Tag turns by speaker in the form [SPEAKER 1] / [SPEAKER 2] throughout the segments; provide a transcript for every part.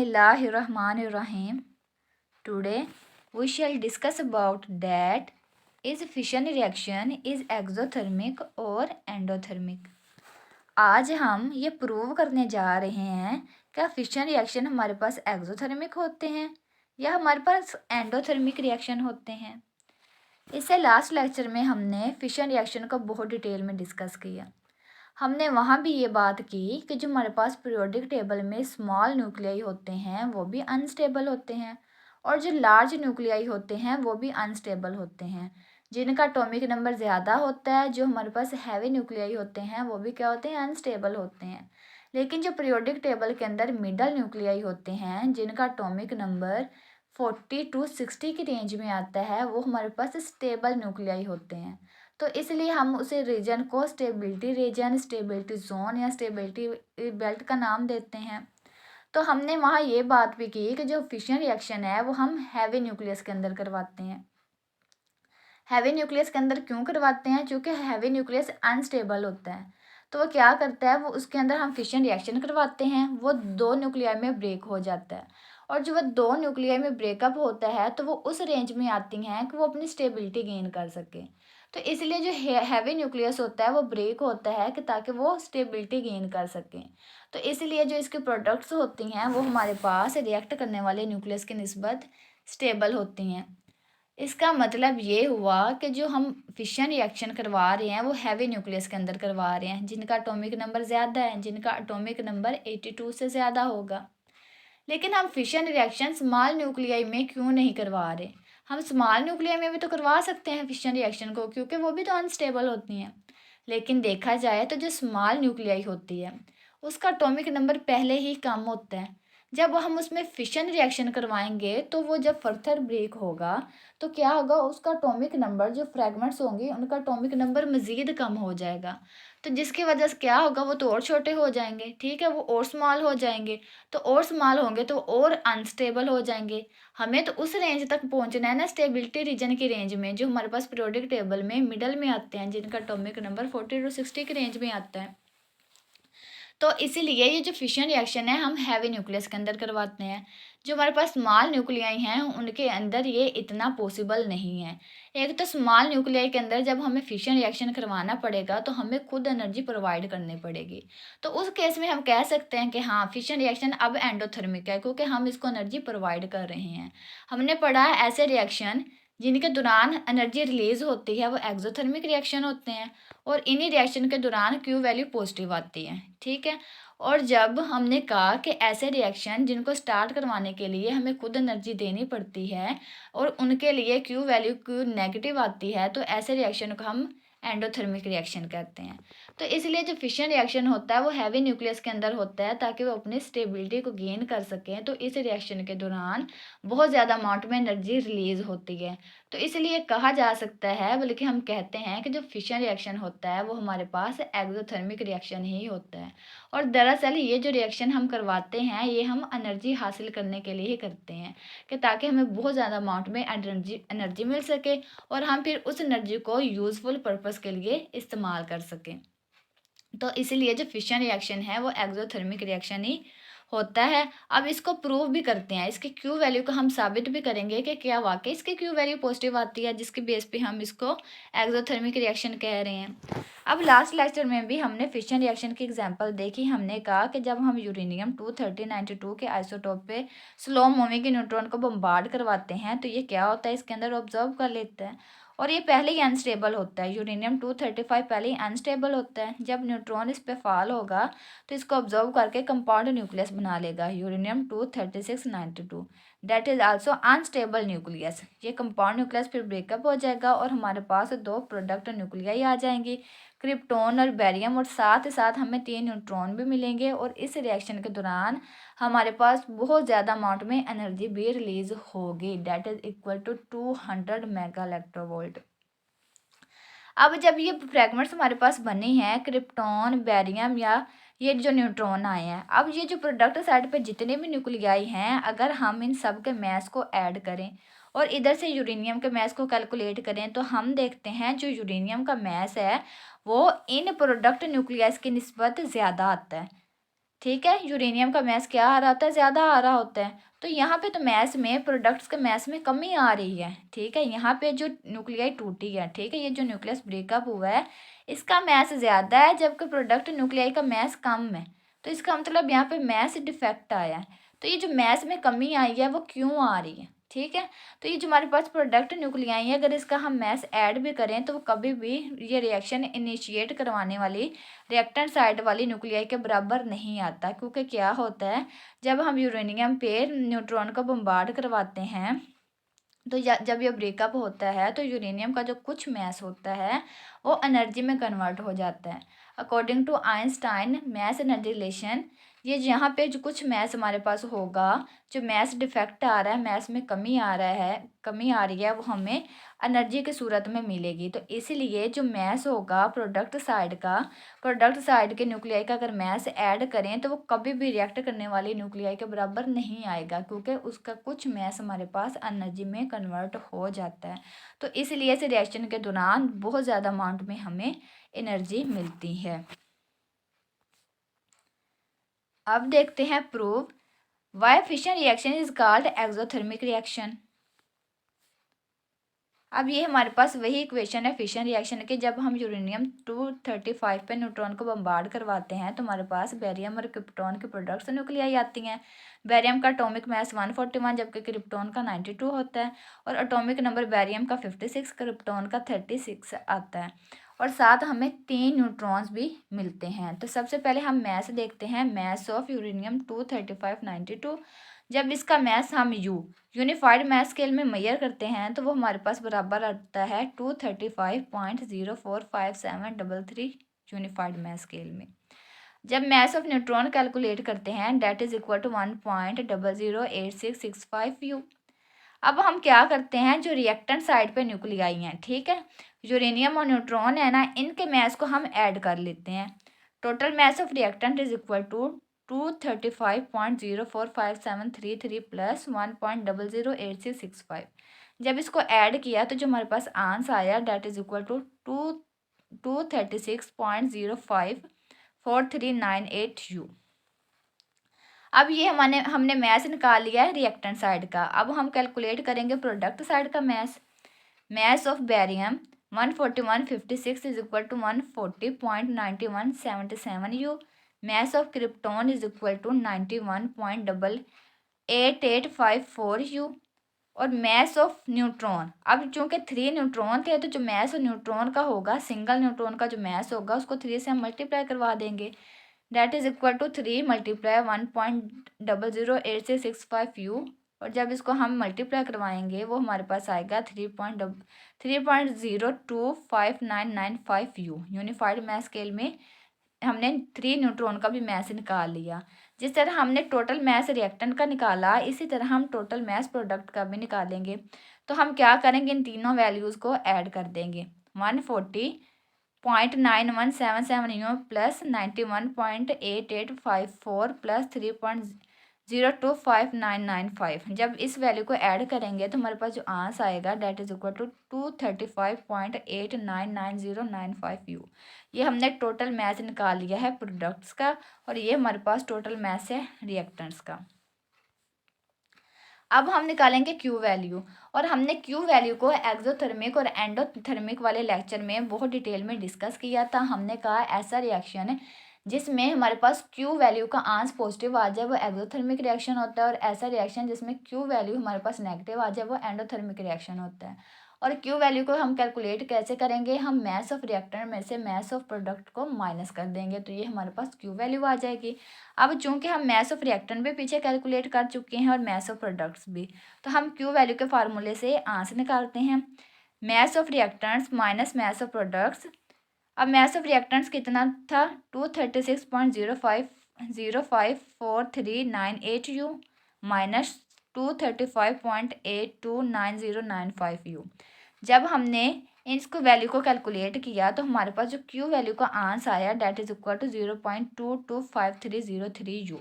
[SPEAKER 1] Bismillahirrahmanirrahim. Today we shall discuss about that is fission reaction is exothermic और endothermic. आज हम ये prove करने जा रहे हैं क्या फिशन रिएक्शन हमारे पास एक्सोथर्मिक होते हैं या हमारे पास एंडोथर्मिक रिएक्शन होते हैं। इससे लास्ट लेक्चर में हमने फिशन रिएक्शन को बहुत डिटेल में डिस्कस किया। हमने वहाँ भी ये बात की कि जो हमारे पास पीरियोडिक टेबल में स्मॉल न्यूक्लियाई होते हैं वो भी अनस्टेबल होते हैं और जो लार्ज न्यूक्लियाई होते हैं वो भी अनस्टेबल होते हैं। जिनका एटॉमिक नंबर ज़्यादा होता है, जो हमारे पास हैवी न्यूक्लियाई होते हैं, वो भी क्या होते हैं, अनस्टेबल होते हैं। लेकिन जो पीरियोडिक टेबल के अंदर मिडल न्यूक्लियाई होते हैं, जिनका एटॉमिक नंबर 40 to 60 की रेंज में आता है, वो हमारे पास स्टेबल न्यूक्लियाई होते हैं। तो इसलिए हम उसे रीजन को स्टेबिलिटी रीजन, स्टेबिलिटी जोन या स्टेबिलिटी बेल्ट का नाम देते हैं। तो हमने वहाँ ये बात भी की कि जो फिशन रिएक्शन है वो हम हैवी न्यूक्लियस के अंदर करवाते हैं। हैवी न्यूक्लियस के अंदर क्यों करवाते हैं? क्योंकि हैवी न्यूक्लियस अनस्टेबल होता है। तो वो क्या करता है, वो उसके अंदर हम फिशन रिएक्शन करवाते हैं, वो दो न्यूक्लियाई में ब्रेक हो जाता है और जो वो दो न्यूक्लियाई में ब्रेकअप होता है तो वो उस रेंज में आती हैं कि वो अपनी स्टेबिलिटी गेन कर सके। तो इसलिए जो हैवी न्यूक्लियस होता है वो ब्रेक होता है कि ताकि वो स्टेबिलिटी गेन कर सकें। तो इसलिए जो इसके प्रोडक्ट्स होती हैं वो हमारे पास रिएक्ट करने वाले न्यूक्लियस की निस्बत स्टेबल होती हैं। इसका मतलब ये हुआ कि जो हम फिशन रिएक्शन करवा रहे हैं वो हैवी न्यूक्लियस के अंदर करवा रहे हैं, जिनका एटॉमिक नंबर ज़्यादा है, जिनका एटॉमिक नंबर 82 से ज़्यादा होगा। लेकिन हम फिशन रिएक्शन स्मॉल न्यूक्लियाई में क्यों नहीं करवा रहे? हम स्मॉल न्यूक्लियाई में भी तो करवा सकते हैं फिशन रिएक्शन को, क्योंकि वो भी तो अनस्टेबल होती हैं। लेकिन देखा जाए तो जो स्मॉल न्यूक्लियाई होती है उसका एटॉमिक नंबर पहले ही कम होता है। जब हम उसमें फिशन रिएक्शन करवाएंगे तो वो जब फर्दर ब्रेक होगा तो क्या होगा, उसका एटॉमिक नंबर, जो फ्रैगमेंट्स होंगे उनका एटॉमिक नंबर मज़ीद कम हो जाएगा। तो जिसकी वजह से क्या होगा, वो तो और छोटे हो जाएंगे, ठीक है, वो और स्मॉल हो जाएंगे। तो और स्मॉल होंगे तो और अनस्टेबल हो जाएंगे। हमें तो उस रेंज तक पहुंचना है ना, स्टेबिलिटी रीजन की रेंज में, जो हमारे पास पीरियोडिक टेबल में मिडल में आते हैं, जिनका एटॉमिक नंबर 40 to 60 की रेंज में आता है। तो इसीलिए ये जो फिशन रिएक्शन है हम हैवी न्यूक्लियस के अंदर करवाते हैं। जो हमारे पास स्मॉल न्यूक्लियाई हैं उनके अंदर ये इतना पॉसिबल नहीं है। एक तो स्मॉल न्यूक्लियाई के अंदर जब हमें फिशन रिएक्शन करवाना पड़ेगा तो हमें खुद एनर्जी प्रोवाइड करनी पड़ेगी। तो उस केस में हम कह सकते हैं कि हाँ, फिशन रिएक्शन अब एंडोथर्मिक है, क्योंकि हम इसको एनर्जी प्रोवाइड कर रहे हैं। हमने पढ़ा है ऐसे रिएक्शन जिनके दौरान एनर्जी रिलीज होती है वो एक्सोथर्मिक रिएक्शन होते हैं और इन्हीं रिएक्शन के दौरान क्यू वैल्यू पॉजिटिव आती है, ठीक है। और जब हमने कहा कि ऐसे रिएक्शन जिनको स्टार्ट करवाने के लिए हमें खुद एनर्जी देनी पड़ती है और उनके लिए क्यू वैल्यू क्यू नेगेटिव आती है, तो ऐसे रिएक्शन को हम एंडोथर्मिक रिएक्शन कहते हैं। तो इसलिए जो फिशन रिएक्शन होता है वो हैवी न्यूक्लियस के अंदर होता है ताकि वो अपनी स्टेबिलिटी को गेन कर सकें। तो इस रिएक्शन के दौरान बहुत ज़्यादा अमाउंट में एनर्जी रिलीज होती है। तो इसलिए कहा जा सकता है, बल्कि हम कहते हैं कि जो फिशन रिएक्शन होता है वो हमारे पास एक्सोथर्मिक रिएक्शन ही होता है। और दरअसल ये जो रिएक्शन हम करवाते हैं ये हम एनर्जी हासिल करने के लिए ही करते हैं, कि ताकि हमें बहुत ज़्यादा अमाउंट में एनर्जी मिल सके और हम फिर उस एनर्जी को यूज़फुल पर्पज़ के लिए इस्तेमाल कर सकें। तो इसीलिए जो फिशन रिएक्शन है वो एक्सोथर्मिक रिएक्शन ही होता है। अब इसको प्रूव भी करते हैं, इसके क्यू वैल्यू को हम साबित भी करेंगे कि क्या वाकई इसकी क्यू वैल्यू पॉजिटिव आती है, जिसके बेस पे हम इसको एक्सोथर्मिक रिएक्शन कह रहे हैं। अब लास्ट लेक्चर में भी हमने फिशन रिएक्शन की एग्जांपल देखी। हमने कहा कि जब हम यूरेनियम 23092 के आइसोटोप पे स्लो मूविंग न्यूट्रॉन को बम्बार्ड करवाते हैं तो ये क्या होता है, इसके अंदर ऑब्जर्व कर लेते हैं और ये पहले ही अनस्टेबल होता है। यूरेनियम 235 पहले ही अनस्टेबल होता है। जब न्यूट्रॉन इस पे फॉल होगा तो इसको ऑब्जर्व करके कंपाउंड न्यूक्लियस बना लेगा, uranium 23692, that is also unstable nucleus. ये कंपाउंड न्यूक्लियस फिर ब्रेकअप हो जाएगा और हमारे पास दो प्रोडक्ट न्यूक्लियाई आ जाएंगी, क्रिप्टॉन और बैरियम, और साथ ही साथ हमें 3 न्यूट्रॉन भी मिलेंगे। और इस रिएक्शन के दौरान हमारे पास बहुत ज़्यादा अमाउंट में एनर्जी भी रिलीज होगी, that is equal to 200 mega electrovolt. अब जब ये फ्रैगमेंट्स हमारे पास बने हैं, क्रिप्टॉन, बैरियम या ये जो न्यूट्रॉन आए हैं, अब ये जो प्रोडक्ट साइड पे जितने भी न्यूक्लियाई हैं, अगर हम इन सब के मैस को ऐड करें और इधर से यूरेनियम के मैस को कैलकुलेट करें तो हम देखते हैं जो यूरेनियम का मैस है वो इन प्रोडक्ट न्यूक्लियस की निस्बत ज़्यादा आता है। ठीक है, यूरेनियम का मैस क्या आ रहा होता है, ज़्यादा आ रहा होता है। तो यहाँ पे तो मैस में, प्रोडक्ट्स के मैस में कमी आ रही है। ठीक है, यहाँ पे जो न्यूक्लियाई टूटी है, ठीक है, ये जो न्यूक्लियस ब्रेकअप हुआ है इसका मैस ज़्यादा है, जबकि प्रोडक्ट न्यूक्लियाई का मैस कम है। तो इसका मतलब यहाँ पे मैस डिफेक्ट आया है। तो ये जो मैस में कमी आई है वो क्यों आ रही है? ठीक है, तो ये जो हमारे पास प्रोडक्ट न्यूक्लियाई है, अगर इसका हम मैस ऐड भी करें तो वो कभी भी ये रिएक्शन इनिशिएट करवाने वाली रिएक्टेंट साइड वाली न्यूक्लियाई के बराबर नहीं आता। क्योंकि क्या होता है, जब हम यूरेनियम पे न्यूट्रॉन को बम्बार्ड करवाते हैं तो जब ये ब्रेकअप होता है तो यूरेनियम का जो कुछ मैस होता है वो एनर्जी में कन्वर्ट हो जाता है। According to Einstein mass energy relation, ये यहाँ पे जो कुछ मैस हमारे पास होगा, जो मैस डिफेक्ट आ रहा है, मैस में कमी आ रहा है, कमी आ रही है, वो हमें एनर्जी की सूरत में मिलेगी। तो इसीलिए जो मैस होगा प्रोडक्ट साइड के न्यूक्लियाई का अगर मैस ऐड करें तो वो कभी भी रिएक्ट करने वाली न्यूक्लियाई के बराबर नहीं आएगा, क्योंकि उसका कुछ मैस हमारे पास एनर्जी में कन्वर्ट हो जाता है। तो इसलिए इस रिएक्शन के दौरान बहुत ज़्यादा अमाउंट में हमें एनर्जी मिलती है। अब देखते हैं prove why fission reaction is called exothermic reaction. अब ये हमारे पास वही इक्वेशन है फिशन रिएक्शन की। जब हम यूरेनियम 235 पे न्यूट्रॉन को बम्बार्ड करवाते हैं तो हमारे पास बेरियम और क्रिप्टॉन के प्रोडक्ट्स न्यूक्लियाई आती हैं। बेरियम का एटॉमिक मास 141 जबकि क्रिप्टॉन का 92 होता है, और एटॉमिक नंबर बेरियम का 56, क्रिप्टॉन का 36 आता है, और साथ हमें 3 न्यूट्रॉन्स भी मिलते हैं। तो सबसे पहले हम मैस देखते हैं, मैस ऑफ यूरेनियम 23592। जब इसका मैस हम यूनिफाइड मैस स्केल में मेजर करते हैं तो वो हमारे पास बराबर आता है 235.045733 यूनिफाइड मैस स्केल में। जब मैस ऑफ न्यूट्रॉन कैलकुलेट करते हैं that is equal to 1.008665 u. अब हम क्या करते हैं, जो रिएक्टेंट साइड पे न्यूक्लियाई हैं, ठीक है, यूरेनियम और न्यूट्रॉन है ना, इनके मैस को हम ऐड कर लेते हैं। Total mass of reactant is equal to 235.045733 plus 1.008665। जब इसको ऐड किया तो जो हमारे पास आंसर आया that is equal to 236.054398 u. अब ये हमने मैस निकाल लिया है रिएक्टेंट साइड का। अब हम कैलकुलेट करेंगे प्रोडक्ट साइड का mass. Mass of barium 14156 is equal to 140.9177 u. Mass of krypton is equal to 91.8854 u. और मैस ऑफ न्यूट्रॉन, अब चूंकि 3 न्यूट्रॉन थे तो जो मैस न्यूट्रॉन का होगा, सिंगल न्यूट्रॉन का जो मैस होगा उसको 3 से हम मल्टीप्लाई करवा देंगे। That is equal to 3 multiply 1.008665 u. और जब इसको हम मल्टीप्लाई करवाएंगे वो हमारे पास आएगा 3.025995 यू। यूनिफाइड मैस स्केल में हमने 3 न्यूट्रॉन का भी मैस निकाल लिया। जिस तरह हमने टोटल मैस रिएक्टेंट का निकाला, इसी तरह हम टोटल मैस प्रोडक्ट का भी निकालेंगे। तो हम क्या करेंगे, इन तीनों वैल्यूज़ को ऐड कर देंगे। 140.9177 यू प्लस 91.8854 प्लस 3.025995। जब इस वैल्यू को ऐड करेंगे तो हमारे पास जो आंसर आएगा that is equal to 235.899095 u. ये हमने टोटल मैस निकाल लिया है प्रोडक्ट्स का, और ये हमारे पास टोटल मैस है रिएक्टेंट्स का। अब हम निकालेंगे क्यू वैल्यू, और हमने क्यू वैल्यू को एक्सोथर्मिक और एंडोथर्मिक वाले लेक्चर में बहुत डिटेल में डिस्कस किया था। हमने कहा ऐसा रिएक्शन जिसमें हमारे पास क्यू वैल्यू का आंसर पॉजिटिव आ जाए वो एक्सोथर्मिक रिएक्शन होता है, और ऐसा रिएक्शन जिसमें क्यू वैल्यू हमारे पास नेगेटिव आ जाए वो एंडोथर्मिक रिएक्शन होता है। और क्यू वैल्यू को हम कैलकुलेट कैसे करेंगे, हम मैस ऑफ रिएक्टेंट में से मैस ऑफ प्रोडक्ट को माइनस कर देंगे, तो ये हमारे पास क्यू वैल्यू आ जाएगी। अब चूंकि हम मैस ऑफ रिएक्टेंट भी पीछे कैलकुलेट कर चुके हैं और मैस ऑफ प्रोडक्ट्स भी, तो हम क्यू वैल्यू के फार्मूले से आंसर निकालते हैं। Mess of reactants minus mass of products. अब मैस ऑफ रिएक्टेंट्स कितना था, 236.054398 यू माइनस 235.829095 यू। जब हमने इसको वैल्यू को कैलकुलेट किया तो हमारे पास जो क्यू वैल्यू का आंसर आया that is equal to 0.225303 u.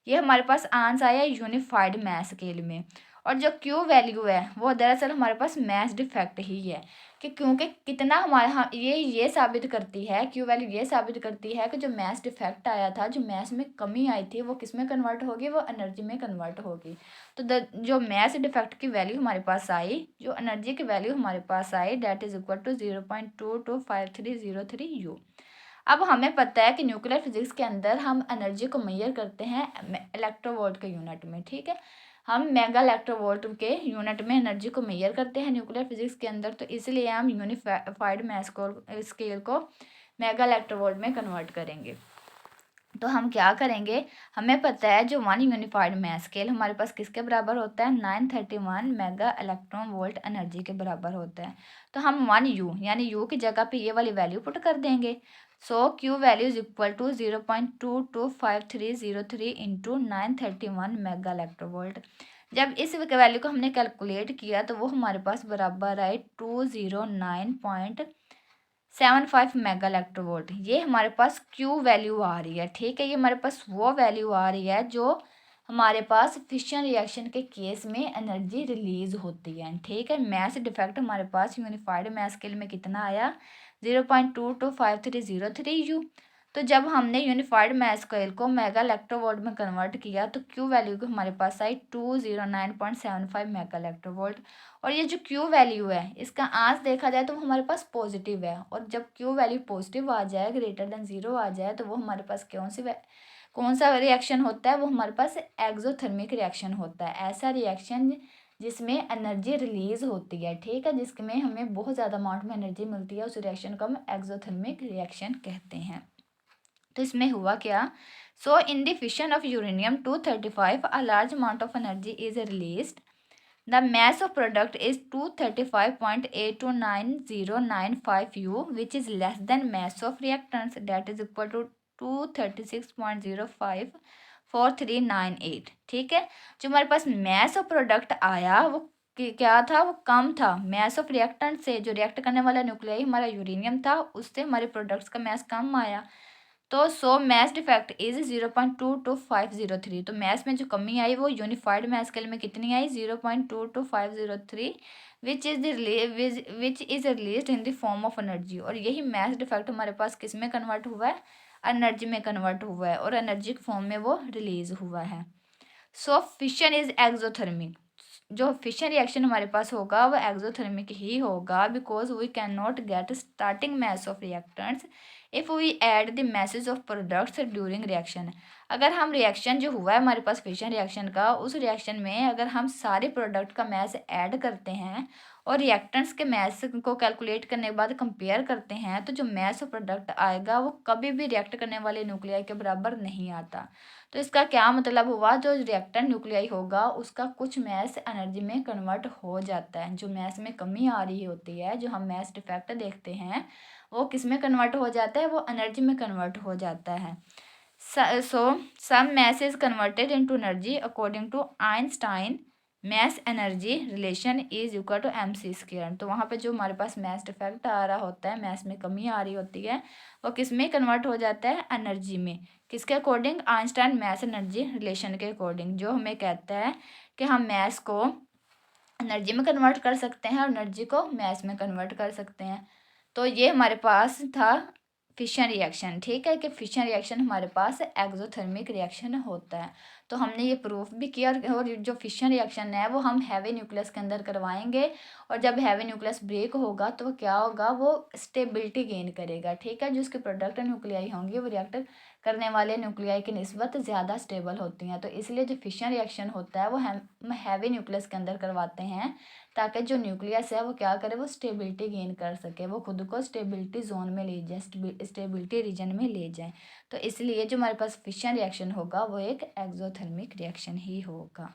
[SPEAKER 1] ये हमारे पास आंसर आया यूनिफाइड मैस स्केल में। और जो क्यू वैल्यू है वो दरअसल हमारे पास मैच डिफेक्ट ही है कि क्योंकि कितना हमारे हाँ ये साबित करती है, क्यू वैल्यू ये साबित करती है कि जो मैच डिफेक्ट आया था, जो मैच में कमी आई थी, वो किस में कन्वर्ट होगी, वो एनर्जी में कन्वर्ट होगी। तो जो मैच डिफेक्ट की वैल्यू हमारे पास आई, जो एनर्जी की वैल्यू हमारे पास आई, that is equal to 0.225303 U। अब हमें पता है कि न्यूक्लियर फिजिक्स के अंदर हम एनर्जी को मेजर करते हैं इलेक्ट्रोवोल्ट के यूनिट में, ठीक है। हम मेगा इलेक्ट्रोवोल्ट के यूनिट में एनर्जी को मेजर करते हैं न्यूक्लियर फिजिक्स के अंदर, तो इसलिए हम यूनिफाइड मैस स्केल को मेगा इलेक्ट्रोवोल्ट में कन्वर्ट करेंगे। तो हम क्या करेंगे, हमें पता है जो 1 यूनिफाइड मैस स्केल हमारे पास किसके बराबर होता है, 931 मेगा इलेक्ट्रॉन वोल्ट एनर्जी के बराबर होता है। तो हम 1 U यानी यू की जगह पे ये वाली वैल्यू पुट कर देंगे। So Q value is equal to 0.225303 into 931 mega electronvolt. जब इस वैल्यू को हमने कैलकुलेट किया तो वो हमारे पास बराबर आए 209.75 मेगा इलेक्ट्रोवोल्ट। ये हमारे पास क्यू वैल्यू आ रही है, ठीक है। ये हमारे पास वो वैल्यू आ रही है जो हमारे पास फिशन रिएक्शन के केस में एनर्जी रिलीज होती है, ठीक है। मैस डिफेक्ट हमारे पास यूनिफाइड मैस स्केल में कितना आया, 0.225303 U। तो जब हमने यूनिफाइड मैस स्केल को मेगा इलेक्ट्रोवोल्ट में कन्वर्ट किया तो क्यू वैल्यू को हमारे पास आई 209.75 मेगा इलेक्ट्रोवोल्ट। और ये जो क्यू वैल्यू है इसका आंस देखा जाए तो वो हमारे पास पॉजिटिव है, और जब क्यू वैल्यू पॉजिटिव आ जाए, ग्रेटर देन 0 आ जाए, तो वो हमारे पास कौन सा रिएक्शन होता है, वो हमारे पास एक्सोथर्मिक रिएक्शन होता है। ऐसा रिएक्शन जिसमें एनर्जी रिलीज होती है, ठीक है, जिसमें हमें बहुत ज़्यादा अमाउंट में एनर्जी मिलती है, उस रिएक्शन को हम एक्सोथर्मिक रिएक्शन कहते हैं। तो इसमें हुआ क्या, so in the fission of uranium 235 a large amount of energy is released. The mass of product is 235.829095 U, which is less than mass of reactants, that is equal to 236.054398। ठीक है, जो हमारे पास mass of product आया वो क्या था, वो कम था mass of reactant से। जो रिएक्ट करने वाला न्यूक्लियाई हमारा यूरेनियम था, उससे हमारे प्रोडक्ट्स का mass कम आया। तो सो मैथ डिफेक्ट इज 0.22503। तो मैथ्स में जो कमी आई वो यूनिफाइड मैथ स्केल में कितनी आई, 0.22503, which is release in the form of energy. और यही मैथ डिफेक्ट हमारे पास किस में कन्वर्ट हुआ है, एनर्जी में कन्वर्ट हुआ है, और एनर्जी के फॉर्म में वो रिलीज हुआ है। So fission is exothermic. जो फिशन रिएक्शन हमारे पास होगा वो एक्सोथर्मिक ही होगा, because we can not get starting mass of reactants if we add the masses of products during reaction. अगर हम रिएक्शन जो हुआ है हमारे पास फिशन रिएक्शन का, उस रिएक्शन में अगर हम सारे प्रोडक्ट का मैस ऐड करते हैं और रिएक्टेंट्स के मैस को कैलकुलेट करने के बाद कंपेयर करते हैं, तो जो मैस ऑफ प्रोडक्ट आएगा वो कभी भी रिएक्ट करने वाले न्यूक्लियाई के बराबर नहीं आता। तो इसका क्या मतलब हुआ, जो रिएक्टेंट न्यूक्लियाई होगा उसका कुछ मैस एनर्जी में कन्वर्ट हो जाता है। जो मैस में कमी आ रही होती है, जो हम मैस डिफेक्ट देखते हैं, वो किस में कन्वर्ट हो जाता है, वो एनर्जी में कन्वर्ट हो जाता है। So some mass is converted into energy according to Einstein mass energy relation is equal to MC square. तो वहाँ पे जो हमारे पास मैस डिफेक्ट आ रहा होता है, मैस में कमी आ रही होती है, वो किस में कन्वर्ट हो जाता है, एनर्जी में। किसके according, Einstein mass energy relation के अकॉर्डिंग, जो हमें कहता है कि हम मैस को एनर्जी में कन्वर्ट कर सकते हैं और एनर्जी को मैस में कन्वर्ट कर सकते हैं। तो ये हमारे पास था फिशन रिएक्शन, ठीक है, कि फिशन रिएक्शन हमारे पास एक्सोथर्मिक रिएक्शन होता है। तो हमने ये प्रूफ भी किया, और जो फिशन रिएक्शन है वो हम हैवी न्यूक्लियस के अंदर करवाएंगे, और जब हैवी न्यूक्लियस ब्रेक होगा तो क्या होगा, वो स्टेबिलिटी गेन करेगा, ठीक है। जो उसके प्रोडक्ट न्यूक्लियाई होंगी वो रिएक्ट करने वाले न्यूक्लियाई की निस्बत ज़्यादा स्टेबल होती हैं। तो इसलिए जो फिशन रिएक्शन होता है वो हम हैवी न्यूक्लियस के अंदर करवाते हैं, ताकि जो न्यूक्लियस है वो क्या करे, वो स्टेबिलिटी गेन कर सके, वो खुद को स्टेबिलिटी जोन में ले जाए, स्टेबिलिटी रीजन में ले जाए। तो इसलिए जो हमारे पास फिशन रिएक्शन होगा वो एक एक्सोथर्मिक रिएक्शन ही होगा।